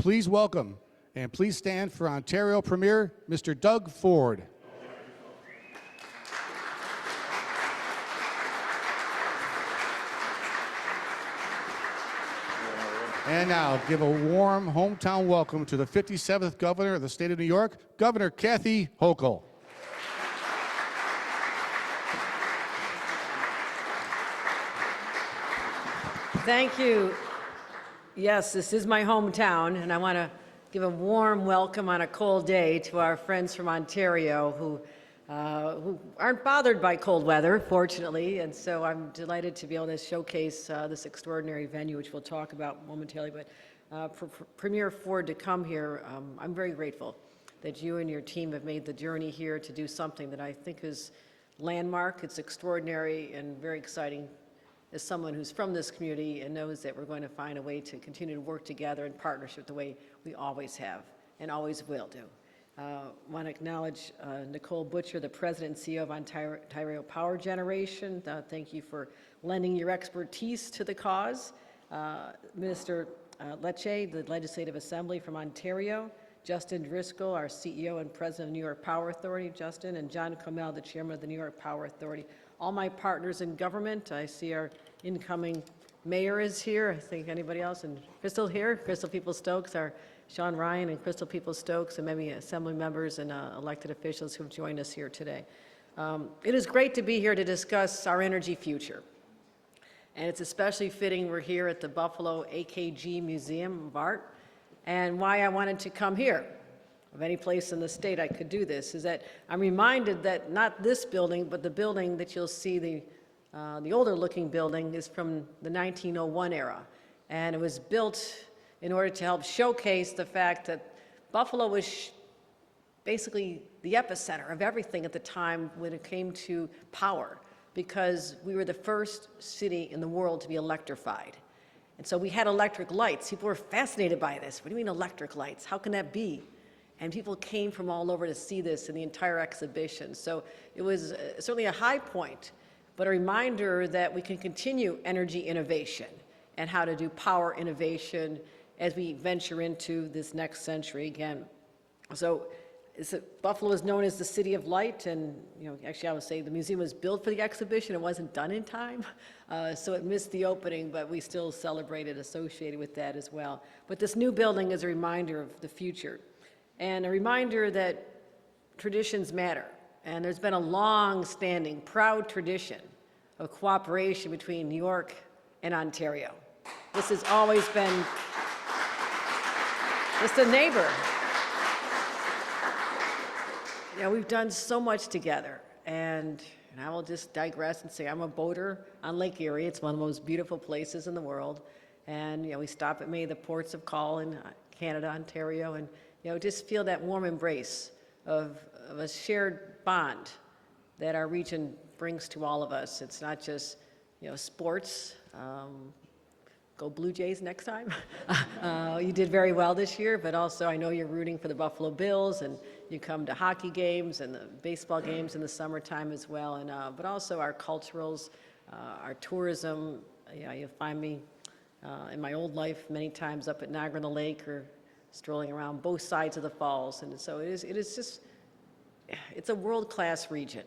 Please welcome and please stand for Ontario Premier, Mr. Doug Ford. And now, give a warm hometown welcome to the 57th Governor of the State of New York, Governor Kathy Hochul. Thank you. Yes, this is my hometown, and I want to give a warm welcome on a cold day to our friends from Ontario who aren't bothered by cold weather, fortunately, and so I'm delighted to be able to showcase this extraordinary venue, which we'll talk about momentarily. But for Premier Ford to come here, I'm very grateful that you and your team have made the journey here to do something that I think is landmark. It's extraordinary and very exciting as someone who's from this community and knows that we're going to find a way to continue to work together in partnership the way we always have and always will do. I want to acknowledge Nicole Butcher, the President and CEO of Ontario Power Generation. Thank you for lending your expertise to the cause. Minister Lecce, the Legislative Assembly from Ontario. Justin Driscoll, our CEO and President of New York Power Authority, Justin, and John Comel, the Chairman of the New York Power Authority. All my partners in government. I see our incoming mayor is here. I think anybody else, and Crystal here, Crystal Peoples-Stokes, our Sean Ryan and Crystal Peoples-Stokes, and many assembly members and elected officials who've joined us here today. It is great to be here to discuss our energy future. And it's especially fitting we're here at the Buffalo AKG Museum of Art. And why I wanted to come here, of any place in the state I could do this, is that I'm reminded that not this building, but the building that you'll see, the older looking building, is from the 1901 era. And it was built in order to help showcase the fact that Buffalo was basically the epicenter of everything at the time when it came to power, because we were the first city in the world to be electrified. And so we had electric lights. People were fascinated by this. What do you mean electric lights? How can that be? And people came from all over to see this in the entire exhibition. So it was certainly a high point, but a reminder that we can continue energy innovation and how to do power innovation as we venture into this next century again. So Buffalo is known as the City of Light, and actually I would say the museum was built for the exhibition. It wasn't done in time, so it missed the opening, but we still celebrated associated with that as well. But this new building is a reminder of the future, and a reminder that traditions matter. And there's been a long-standing, proud tradition of cooperation between New York and Ontario. This has always been just a neighbor. We've done so much together, and I will just digress and say I'm a boater on Lake Erie. It's one of the most beautiful places in the world, and we stop at many of the ports of call in Canada, Ontario, and just feel that warm embrace of a shared bond that our region brings to all of us. It's not just sports. Go Blue Jays next time. You did very well this year, but also I know you're rooting for the Buffalo Bills, and you come to hockey games and the baseball games in the summertime as well. And but also our culturals, our tourism. You find me in my old life many times up at Niagara-on-the-Lake or strolling around both sides of the falls. And so it's a world-class region,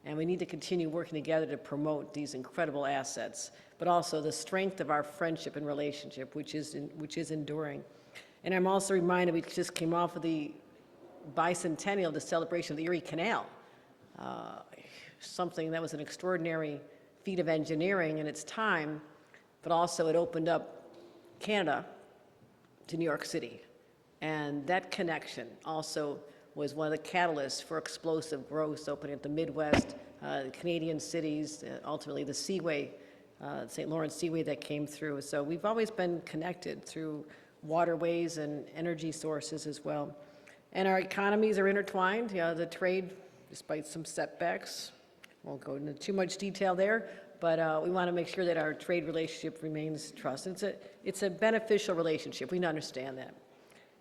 and we need to continue working together to promote these incredible assets, but also the strength of our friendship and relationship, which is enduring. And I'm also reminded we just came off of the bicentennial, the celebration of the Erie Canal, something that was an extraordinary feat of engineering in its time, but also it opened up Canada to New York City. And that connection also was one of the catalysts for explosive growth, opening up the Midwest, Canadian cities, ultimately the Seaway, St. Lawrence Seaway that came through. So we've always been connected through waterways and energy sources as well. And our economies are intertwined. The trade, despite some setbacks, won't go into too much detail there, but we want to make sure that our trade relationship remains trusted. It's a beneficial relationship. We understand that.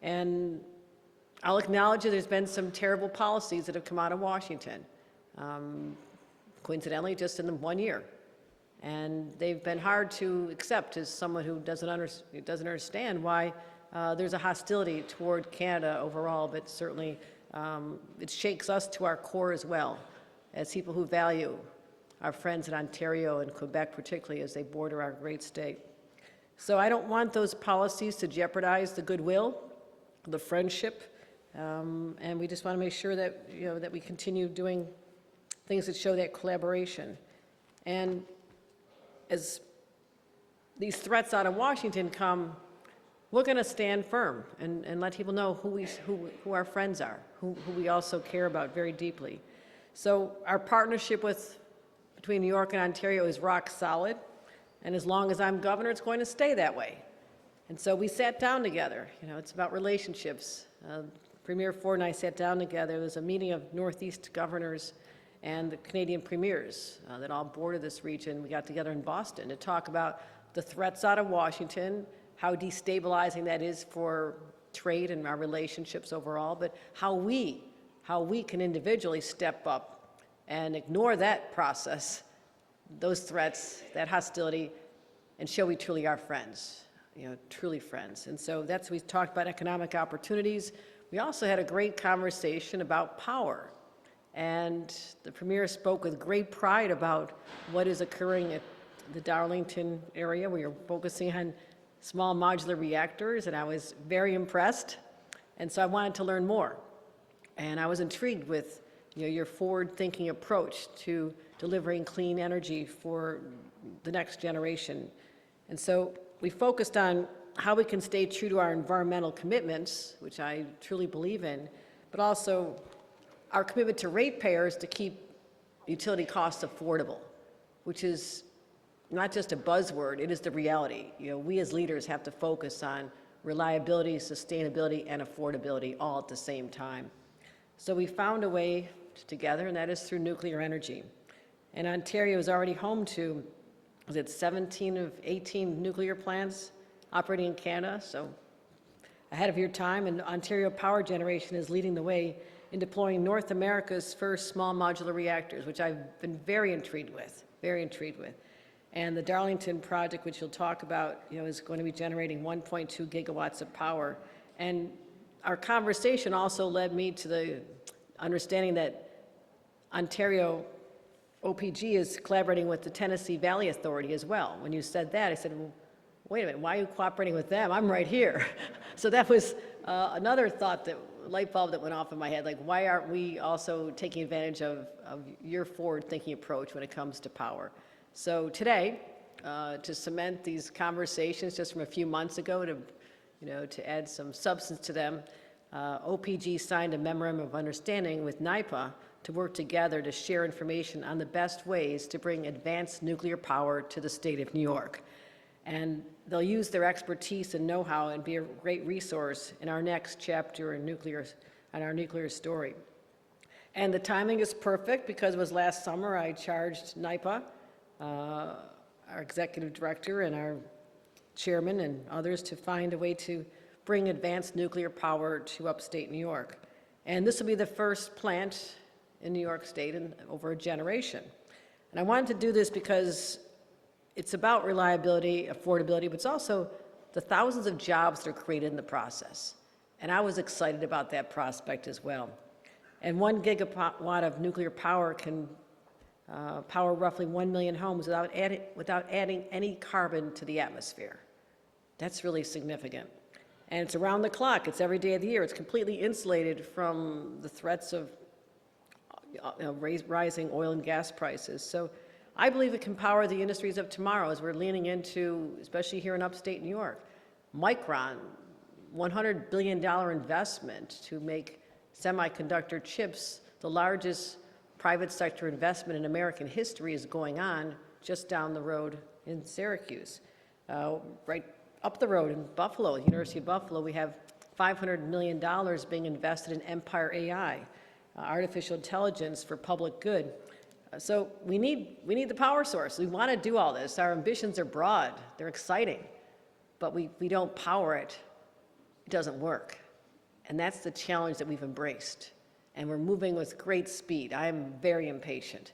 And I'll acknowledge that there's been some terrible policies that have come out of Washington, coincidentally just in the 1 year. And they've been hard to accept as someone who doesn't understand why there's a hostility toward Canada overall, but certainly it shakes us to our core as well, as people who value our friends in Ontario and Quebec particularly as they border our great state. So I don't want those policies to jeopardize the goodwill, the friendship, and we just want to make sure that, that we continue doing things that show that collaboration. And as these threats out of Washington come, we're going to stand firm and let people know who our friends are, who we also care about very deeply. So our partnership between New York and Ontario is rock solid, and as long as I'm governor, it's going to stay that way. And so we sat down together. It's about relationships. Premier Ford and I sat down together. There was a meeting of Northeast governors and the Canadian premiers that all border this region. We got together in Boston to talk about the threats out of Washington, how destabilizing that is for trade and our relationships overall, but how we can individually step up and ignore that process, those threats, that hostility, and show we truly are friends, truly friends. And so we talked about economic opportunities. We also had a great conversation about power. And the Premier spoke with great pride about what is occurring at the Darlington area. We are focusing on small modular reactors, and I was very impressed. And so I wanted to learn more. And I was intrigued with your forward-thinking approach to delivering clean energy for the next generation. And so we focused on how we can stay true to our environmental commitments, which I truly believe in, but also our commitment to ratepayers to keep utility costs affordable, which is not just a buzzword, it is the reality. We as leaders have to focus on reliability, sustainability, and affordability all at the same time. So we found a way together, and that is through nuclear energy. And Ontario is already home to, 17 of 18 nuclear plants operating in Canada, so ahead of your time, and Ontario Power Generation is leading the way in deploying North America's first small modular reactors, which I've been very intrigued with. And the Darlington project, which you'll talk about, is going to be generating 1.2 gigawatts of power. And our conversation also led me to the understanding that Ontario OPG is collaborating with the Tennessee Valley Authority as well. When you said that, I said, well, wait a minute, why are you cooperating with them? I'm right here. So that was another light bulb that went off in my head, like why aren't we also taking advantage of your forward-thinking approach when it comes to power? So today, to cement these conversations just from a few months ago, to add some substance to them, OPG signed a memorandum of understanding with NYPA to work together to share information on the best ways to bring advanced nuclear power to the state of New York. And they'll use their expertise and know-how and be a great resource in our next chapter in our nuclear story. And the timing is perfect because it was last summer I charged NYPA, our executive director and our chairman and others to find a way to bring advanced nuclear power to upstate New York. And this will be the first plant in New York State in over a generation. And I wanted to do this because it's about reliability, affordability, but it's also the thousands of jobs that are created in the process. And I was excited about that prospect as well. And 1 gigawatt of nuclear power can power roughly 1 million homes without adding any carbon to the atmosphere. That's really significant. And it's around the clock. It's every day of the year. It's completely insulated from the threats of rising oil and gas prices. So I believe it can power the industries of tomorrow as we're leaning into, especially here in upstate New York. Micron, $100 billion investment to make semiconductor chips, the largest private sector investment in American history is going on just down the road in Syracuse. Right up the road in Buffalo, University of Buffalo, we have $500 million being invested in Empire AI, artificial intelligence for public good. So we need the power source. We want to do all this. Our ambitions are broad. They're exciting. But we don't power it. It doesn't work. And that's the challenge that we've embraced. And we're moving with great speed. I am very impatient.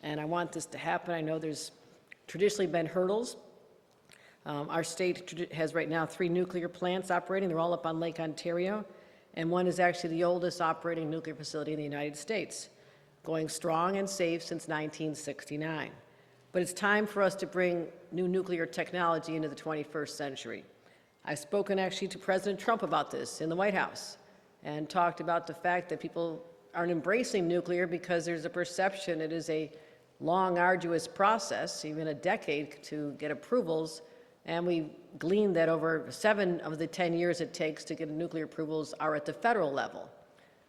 And I want this to happen. I know there's traditionally been hurdles. Our state has right now 3 nuclear plants operating. They're all up on Lake Ontario, and one is actually the oldest operating nuclear facility in the United States, going strong and safe since 1969. But it's time for us to bring new nuclear technology into the 21st century. I've spoken actually to President Trump about this in the White House and talked about the fact that people aren't embracing nuclear because there's a perception it is a long, arduous process, even a decade to get approvals. And we gleaned that over 7 of the 10 years it takes to get nuclear approvals are at the federal level.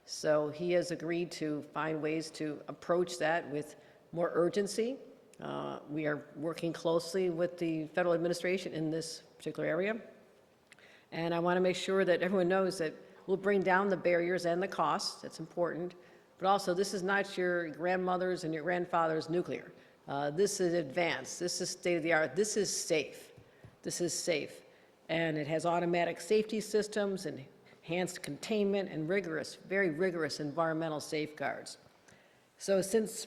So he has agreed to find ways to approach that with more urgency. We are working closely with the federal administration in this particular area. And I want to make sure that everyone knows that we'll bring down the barriers and the costs. That's important. But also, this is not your grandmother's and your grandfather's nuclear. This is advanced. This is state-of-the-art. This is safe. This is safe. And it has automatic safety systems and enhanced containment and rigorous, very rigorous environmental safeguards. So since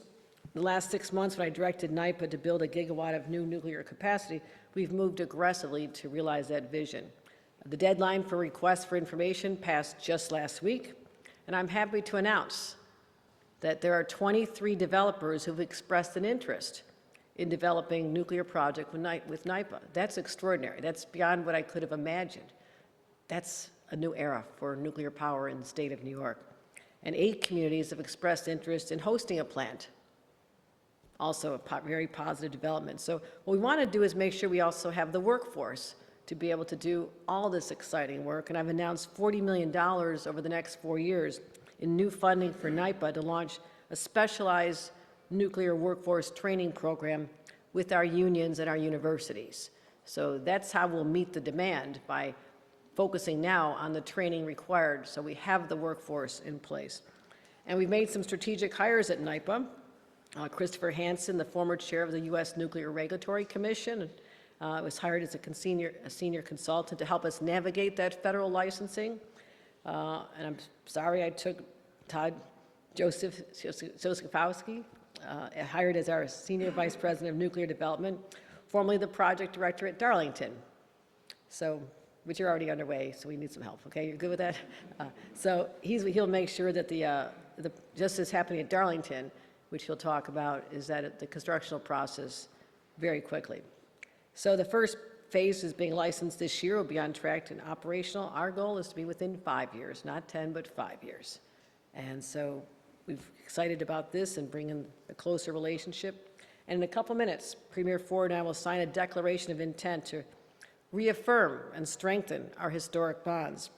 the last 6 months when I directed NYPA to build 1 gigawatt of new nuclear capacity, we've moved aggressively to realize that vision. The deadline for requests for information passed just last week, and I'm happy to announce that there are 23 developers who've expressed an interest in developing nuclear project with NYPA. That's extraordinary. That's beyond what I could have imagined. That's a new era for nuclear power in the state of New York. And 8 communities have expressed interest in hosting a plant. Also a very positive development. So what we want to do is make sure we also have the workforce to be able to do all this exciting work. And I've announced $40 million over the next 4 years in new funding for NYPA to launch a specialized nuclear workforce training program with our unions and our universities. So that's how we'll meet the demand, by focusing now on the training required so we have the workforce in place. And we've made some strategic hires at NYPA. Christopher Hansen, the former chair of the U.S. Nuclear Regulatory Commission, was hired as a senior consultant to help us navigate that federal licensing. And I'm sorry I took Todd Josephowski, hired as our Senior Vice President of Nuclear Development, formerly the project director at Darlington. So, which are already underway, so we need some help, okay? You're good with that? So he'll make sure that just as happening at Darlington, which he'll talk about, is that the constructional process very quickly. So the first phase is being licensed this year. Will be on track and operational. Our goal is to be within 5 years, not 10, but 5 years. And so we're excited about this and bringing a closer relationship. And in a couple minutes, Premier Ford and I will sign a declaration of intent to reaffirm and strengthen our historic bonds.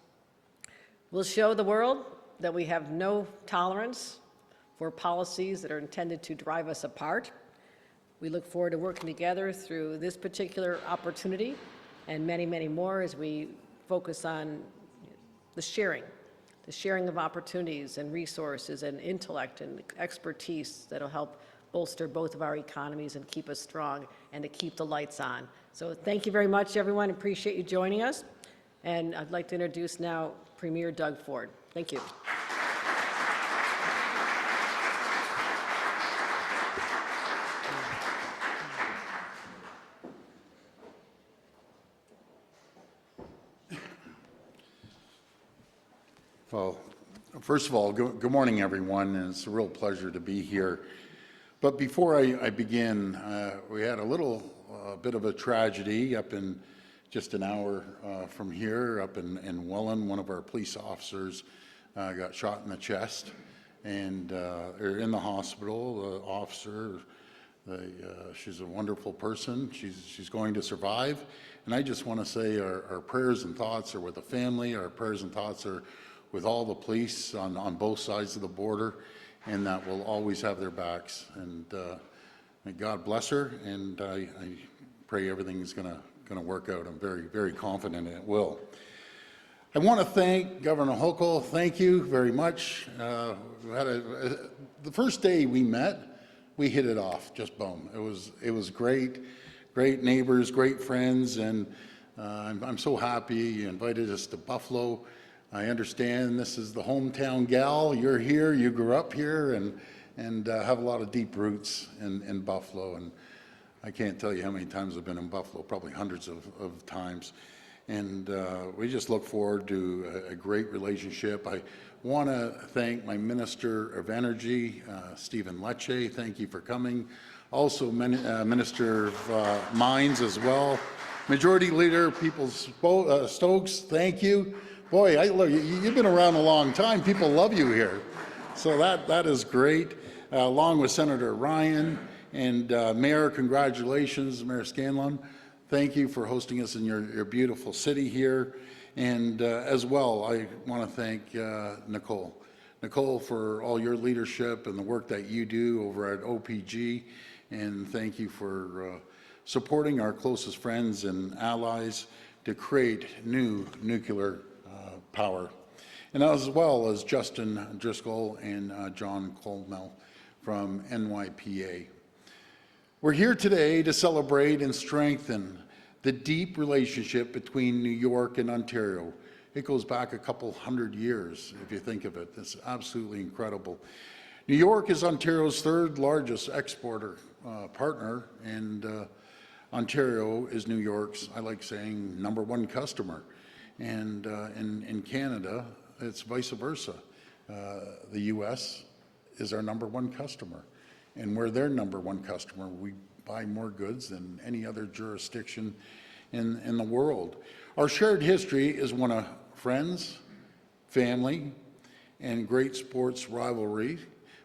We'll show the world that we have no tolerance for policies that are intended to drive us apart. We look forward to working together through this particular opportunity and many, many more as we focus on the sharing of opportunities and resources and intellect and expertise that'll help bolster both of our economies and keep us strong and to keep the lights on. So thank you very much, everyone. Appreciate you joining us. And I'd like to introduce now Premier Doug Ford. Thank you. Well, first of all, good morning, everyone. And it's a real pleasure to be here. But before I begin, we had a little bit of a tragedy up in just an hour from here, up in Welland. One of our police officers got shot in the chest, and they're in the hospital. The officer, she's a wonderful person. She's going to survive. And I just want to say our prayers and thoughts are with the family. Our prayers and thoughts are with all the police on both sides of the border, and that we'll always have their backs. And may God bless her, and I pray everything is going to work out. I'm very, very confident it will. I want to thank Governor Hochul. Thank you very much. The first day we met, we hit it off, just boom. It was great neighbors, great friends, and I'm so happy you invited us to Buffalo. I understand this is the hometown gal. You're here, you grew up here, and have a lot of deep roots in Buffalo. And I can't tell you how many times I've been in Buffalo, probably hundreds of times. And we just look forward to a great relationship. I want to thank my Minister of Energy, Stephen Lecce. Thank you for coming. Also, Minister of Mines as well. Majority Leader Stokes, thank you. Boy, look, you've been around a long time. People love you here. So that is great. Along with Senator Ryan and Mayor, congratulations, Mayor Scanlon. Thank you for hosting us in your beautiful city here. And as well, I want to thank Nicole. Nicole, for all your leadership and the work that you do over at OPG. And thank you for supporting our closest friends and allies to create new nuclear power. And as well as Justin Driscoll and John Colmel from NYPA. We're here today to celebrate and strengthen the deep relationship between New York and Ontario. It goes back a couple hundred years, if you think of it. It's absolutely incredible. New York is Ontario's third largest exporter partner, and Ontario is New York's, I like saying, #1 customer. And in Canada, it's vice versa. The U.S. is our #1 customer, and we're their #1 customer. We buy more goods than any other jurisdiction in the world. Our shared history is one of friends, family, and great sports rivalry.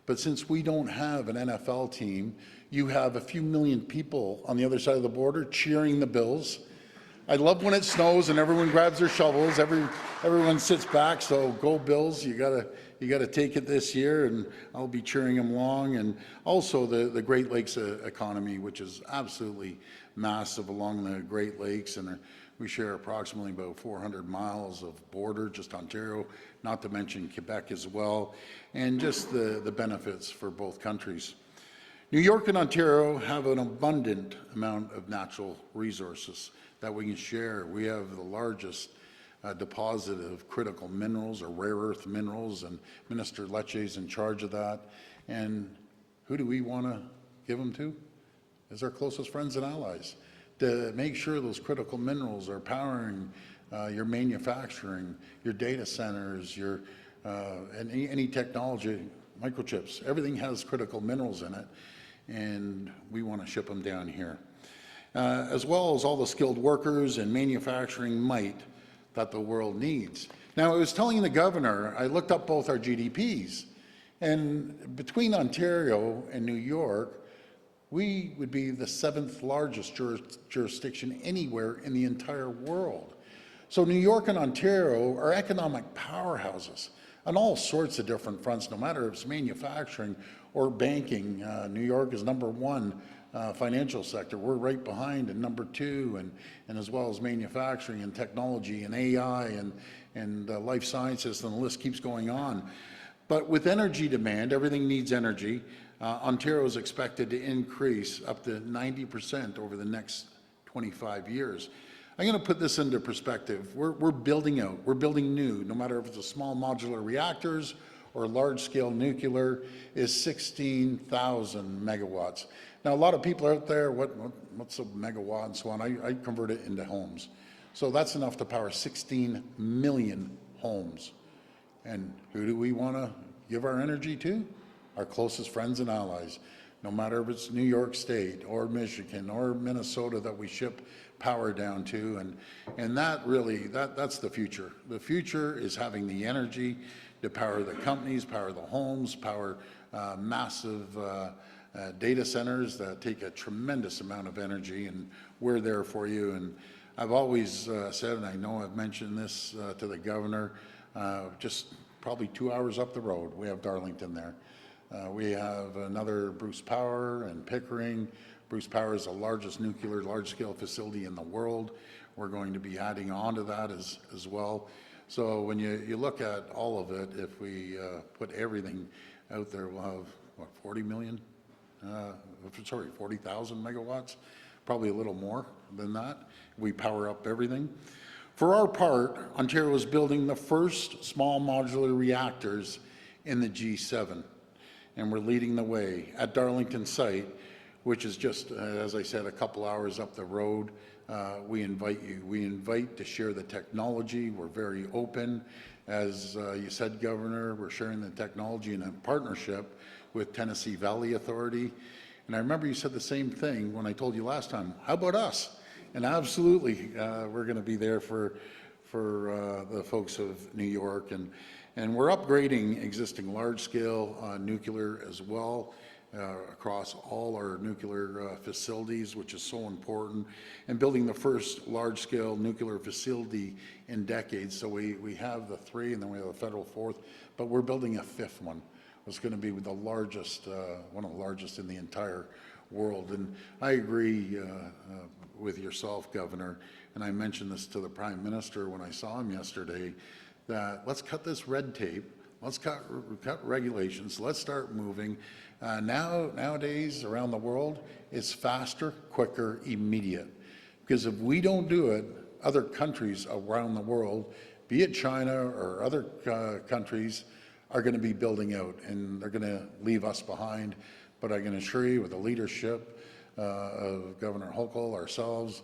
But since we don't have an NFL team, you have a few million people on the other side of the border cheering the Bills. I love when it snows and everyone grabs their shovels. Everyone sits back. So go Bills! You gotta take it this year, and I'll be cheering them along. And also the Great Lakes economy, which is absolutely massive along the Great Lakes, and we share approximately about 400 miles of border, just Ontario, not to mention Quebec as well, and just the benefits for both countries. New York and Ontario have an abundant amount of natural resources that we can share. We have the largest deposit of critical minerals or rare earth minerals, and Minister Lecce is in charge of that. And who do we want to give them to? Is our closest friends and allies, to make sure those critical minerals are powering your manufacturing, your data centers, and any technology, microchips. Everything has critical minerals in it, and we want to ship them down here. As well as all the skilled workers and manufacturing might that the world needs. Now, I was telling the governor, I looked up both our GDPs, and between Ontario and New York, we would be the 7th largest jurisdiction anywhere in the entire world. So New York and Ontario are economic powerhouses on all sorts of different fronts, no matter if it's manufacturing or banking. New York is #1 financial sector. We're right behind in #2, and as well as manufacturing and technology and AI and life sciences, and the list keeps going on. But with energy demand, everything needs energy. Ontario is expected to increase up to 90% over the next 25 years. I'm going to put this into perspective. We're building out, we're building new, no matter if it's a small modular reactors or large-scale nuclear, is 16,000 megawatts. Now, a lot of people out there, what's a megawatt and so on? I convert it into homes. So that's enough to power 16 million homes. And who do we want to give our energy to? Our closest friends and allies. No matter if it's New York State or Michigan or Minnesota that we ship power down to, and that really, that's the future. The future is having the energy to power the companies, power the homes, power massive data centers that take a tremendous amount of energy, and we're there for you. And I've always said, and I know I've mentioned this to the governor, just probably 2 hours up the road, we have Darlington there. We have another Bruce Power and Pickering. Bruce Power is the largest nuclear large-scale facility in the world. We're going to be adding on to that as well. So when you look at all of it, if we put everything out there, we'll have, what, 40,000 megawatts, probably a little more than that. We power up everything. For our part, Ontario is building the first small modular reactors in the G7, and we're leading the way. At Darlington site, which is just, as I said, a couple hours up the road. We invite you. We invite to share the technology. We're very open. As you said, Governor, we're sharing the technology in a partnership with Tennessee Valley Authority. And I remember you said the same thing when I told you last time. How about us? And absolutely, we're going to be there for the folks of New York. And we're upgrading existing large-scale nuclear as well across all our nuclear facilities, which is so important, and building the first large-scale nuclear facility in decades. So we have the 3, and then we have the federal 4th, but we're building a 5th one. It's going to be the largest, one of the largest in the entire world. And I agree with yourself, Governor, and I mentioned this to the Prime Minister when I saw him yesterday, that let's cut this red tape, let's cut regulations, let's start moving. Nowadays, around the world, it's faster, quicker, immediate. Because if we don't do it, other countries around the world, be it China or other countries, are going to be building out, and they're going to leave us behind. But I can assure you, with the leadership of Governor Hochul, ourselves,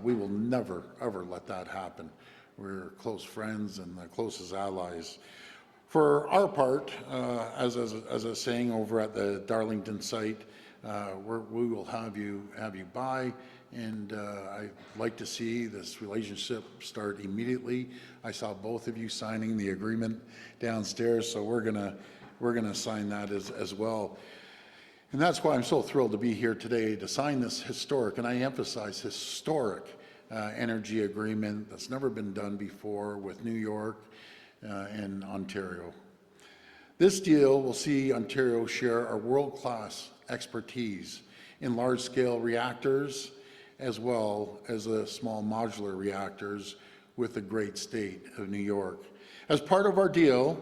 we will never, ever let that happen. We're close friends and the closest allies. For our part, as I was saying over at the Darlington site, we will have you by, and I'd like to see this relationship start immediately. I saw both of you signing the agreement downstairs, so we're gonna sign that as well. And that's why I'm so thrilled to be here today to sign this historic, and I emphasize historic, energy agreement that's never been done before with New York and Ontario. This deal will see Ontario share our world-class expertise in large-scale reactors as well as the small modular reactors with the great state of New York. As part of our deal,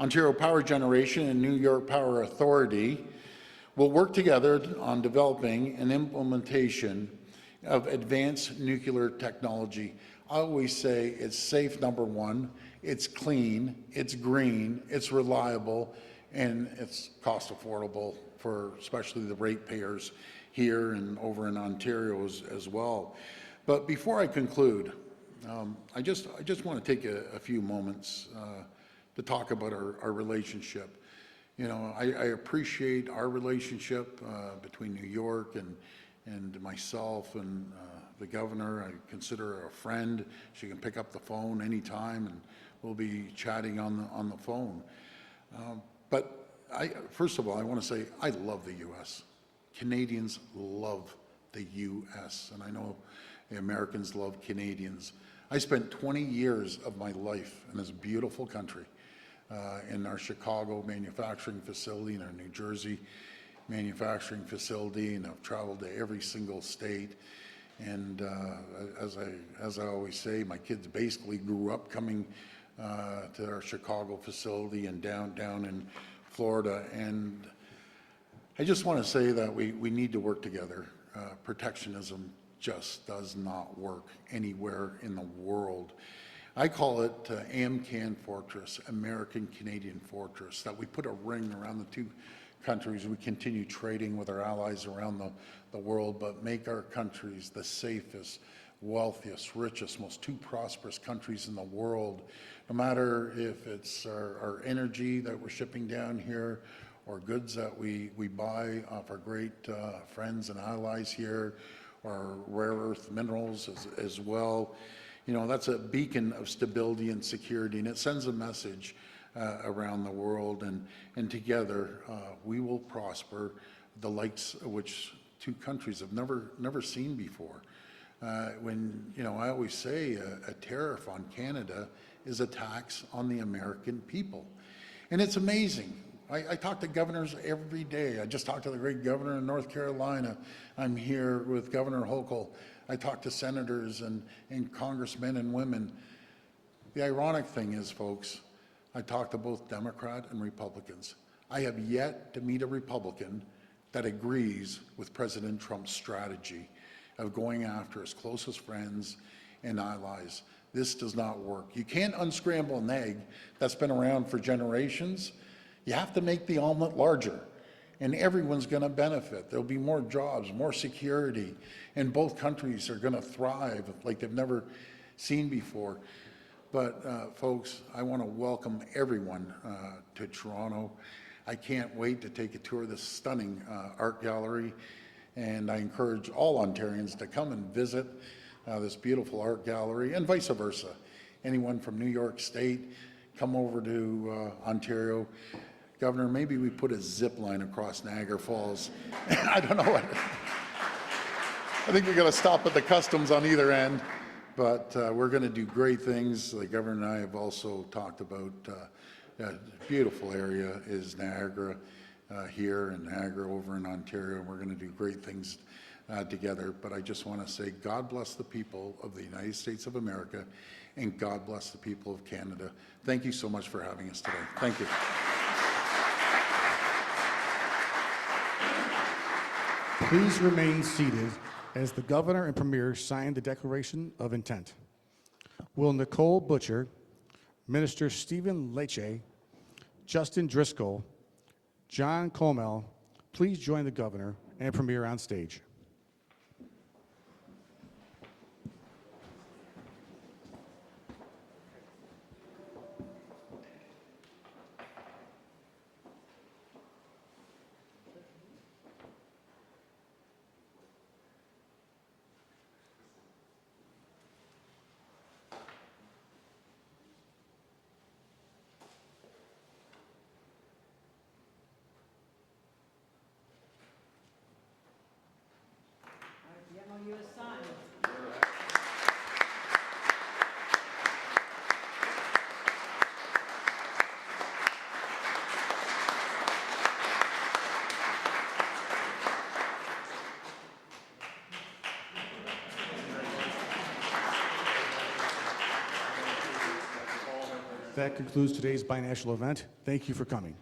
Ontario Power Generation and New York Power Authority will work together on developing an implementation of advanced nuclear technology. I always say it's safe, number one, it's clean, it's green, it's reliable, and it's cost affordable for especially the ratepayers here and over in Ontario as well. But before I conclude, I just want to take a few moments to talk about our relationship. You know, I appreciate our relationship between New York and myself and the governor. I consider her a friend. She can pick up the phone anytime, and we'll be chatting on the phone. But first of all, I want to say I love the U.S. Canadians love the U.S., and I know the Americans love Canadians. I spent 20 years of my life in this beautiful country, in our Chicago manufacturing facility, in our New Jersey manufacturing facility, and I've traveled to every single state. And as I always say, my kids basically grew up coming to our Chicago facility and down in Florida. And I just want to say that we need to work together. Protectionism just does not work anywhere in the world. I call it AMCAN Fortress, American Canadian Fortress, that we put a ring around the two countries. We continue trading with our allies around the world, but make our countries the safest, wealthiest, richest, most two prosperous countries in the world. No matter if it's our energy that we're shipping down here or goods that we buy off our great friends and allies here, or rare earth minerals as well. You know, that's a beacon of stability and security, and it sends a message around the world, and together we will prosper, the likes of which two countries have never seen before. When, you know, I always say a tariff on Canada is a tax on the American people. And it's amazing. I talk to governors every day. I just talked to the great governor in North Carolina. I'm here with Governor Hochul. I talk to senators and congressmen and women. The ironic thing is, folks, I talk to both Democrat and Republicans. I have yet to meet a Republican that agrees with President Trump's strategy of going after his closest friends and allies. This does not work. You can't unscramble an egg that's been around for generations. You have to make the omelet larger. and everyone's going to benefit. There'll be more jobs, more security, and both countries are going to thrive like they've never seen before. But folks, I want to welcome everyone to Toronto. I can't wait to take a tour of this stunning art gallery, and I encourage all Ontarians to come and visit this beautiful art gallery, and vice versa. Anyone from New York State, come over to Ontario. Governor, maybe we put a zip line across Niagara Falls. I don't know what. I think we're going to stop at the customs on either end, but we're going to do great things. The governor and I have also talked about a beautiful area is Niagara here, and Niagara over in Ontario. We're going to do great things together. But I just want to say God bless the people of the United States of America, and God bless the people of Canada. Thank you so much for having us today. Thank you. Please remain seated as the Governor and Premier sign the Declaration of Intent. Will Nicole Butcher, Minister Stephen Lecce, Justin Driscoll, John Comel, please join the Governor and Premier on stage. The MOU is signed. That concludes today's binational event. Thank you for coming.